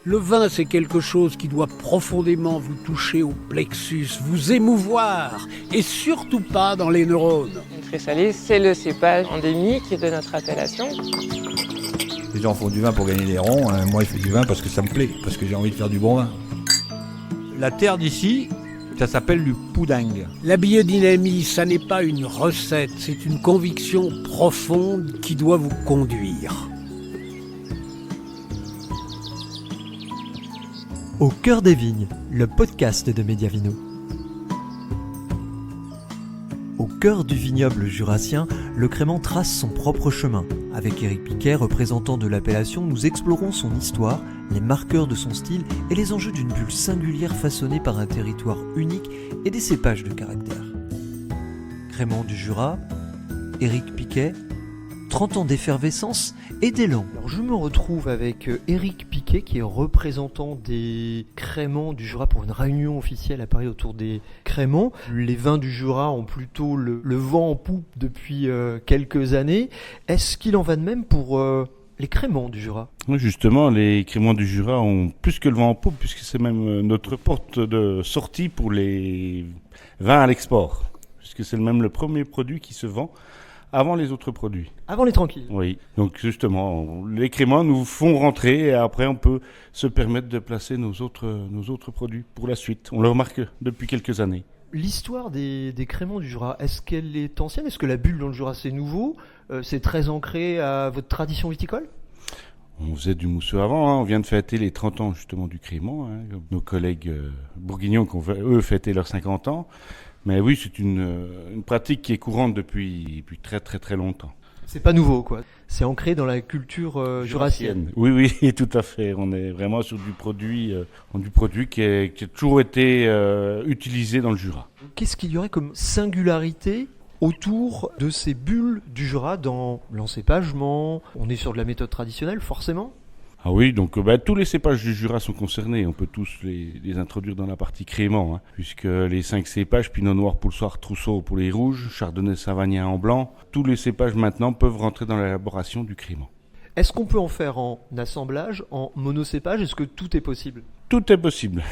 Le vin, c'est quelque chose qui doit profondément vous toucher au plexus, vous émouvoir, et surtout pas dans les neurones. Le Tressalis, c'est le cépage endémique de notre appellation. Les gens font du vin pour gagner des ronds, moi je fais du vin parce que ça me plaît, parce que j'ai envie de faire du bon vin. La terre d'ici, ça s'appelle du poudingue. La biodynamie, ça n'est pas une recette, c'est une conviction profonde qui doit vous conduire. Au cœur des vignes, le podcast de Mediavino. Au cœur du vignoble jurassien, le crément trace son propre chemin. Avec Éric Piquet, représentant de l'appellation, nous explorons son histoire, les marqueurs de son style et les enjeux d'une bulle singulière façonnée par un territoire unique et des cépages de caractère. Crément du Jura, Éric Piquet, 30 ans d'effervescence et d'élan. Alors je me retrouve avec Éric Piquet qui est représentant des créments du Jura pour une réunion officielle à Paris autour des créments. Les vins du Jura ont plutôt le vent en poupe depuis quelques années. Est-ce qu'il en va de même pour les créments du Jura ? Justement, les créments du Jura ont plus que le vent en poupe puisque c'est même notre porte de sortie pour les vins à l'export. Puisque c'est même le premier produit qui se vend avant les autres produits. Avant les tranquilles. Oui, donc justement, les créments nous font rentrer et après on peut se permettre de placer nos autres produits pour la suite. On le remarque depuis quelques années. L'histoire des créments du Jura, est-ce qu'elle est ancienne ? Est-ce que la bulle dans le Jura c'est nouveau ? C'est très ancré à votre tradition viticole ? On faisait du mousseux avant, on vient de fêter les 30 ans justement du crément. Nos collègues bourguignons qui ont eux fêté leurs 50 ans. Mais oui, c'est une pratique qui est courante depuis très très très longtemps. C'est pas nouveau quoi, c'est ancré dans la culture jurassienne. Oui, tout à fait. On est vraiment sur du produit qui a toujours été utilisé dans le Jura. Qu'est-ce qu'il y aurait comme singularité autour de ces bulles du Jura dans l'encépagement ? On est sur de la méthode traditionnelle forcément ? Ah oui, donc tous les cépages du Jura sont concernés. On peut tous les introduire dans la partie crément, puisque les 5 cépages, Pinot Noir, Poulsoir, Trousseau pour les rouges, Chardonnay, Savagnin en blanc, tous les cépages maintenant peuvent rentrer dans l'élaboration du crément. Est-ce qu'on peut en faire en assemblage, en monocépage ? Est-ce que tout est possible ? Tout est possible.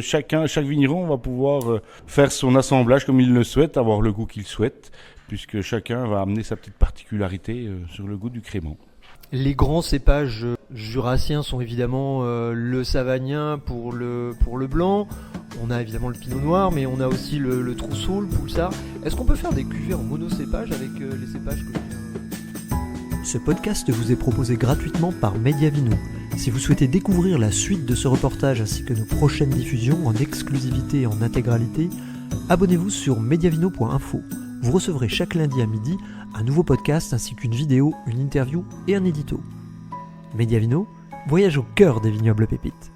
Chaque vigneron va pouvoir faire son assemblage comme il le souhaite, avoir le goût qu'il souhaite, puisque chacun va amener sa petite particularité sur le goût du crément. Les grands cépages jurassiens sont évidemment le Savagnin pour le blanc. On a évidemment le Pinot Noir, mais on a aussi le Trousseau, le Poulsard. Est-ce qu'on peut faire des cuvées en monocépage avec les cépages que Ce podcast vous est proposé gratuitement par Mediavino. Si vous souhaitez découvrir la suite de ce reportage ainsi que nos prochaines diffusions en exclusivité et en intégralité, abonnez-vous sur mediavino.info. Vous recevrez chaque lundi à midi un nouveau podcast ainsi qu'une vidéo, une interview et un édito. Mediavino, voyage au cœur des vignobles pépites.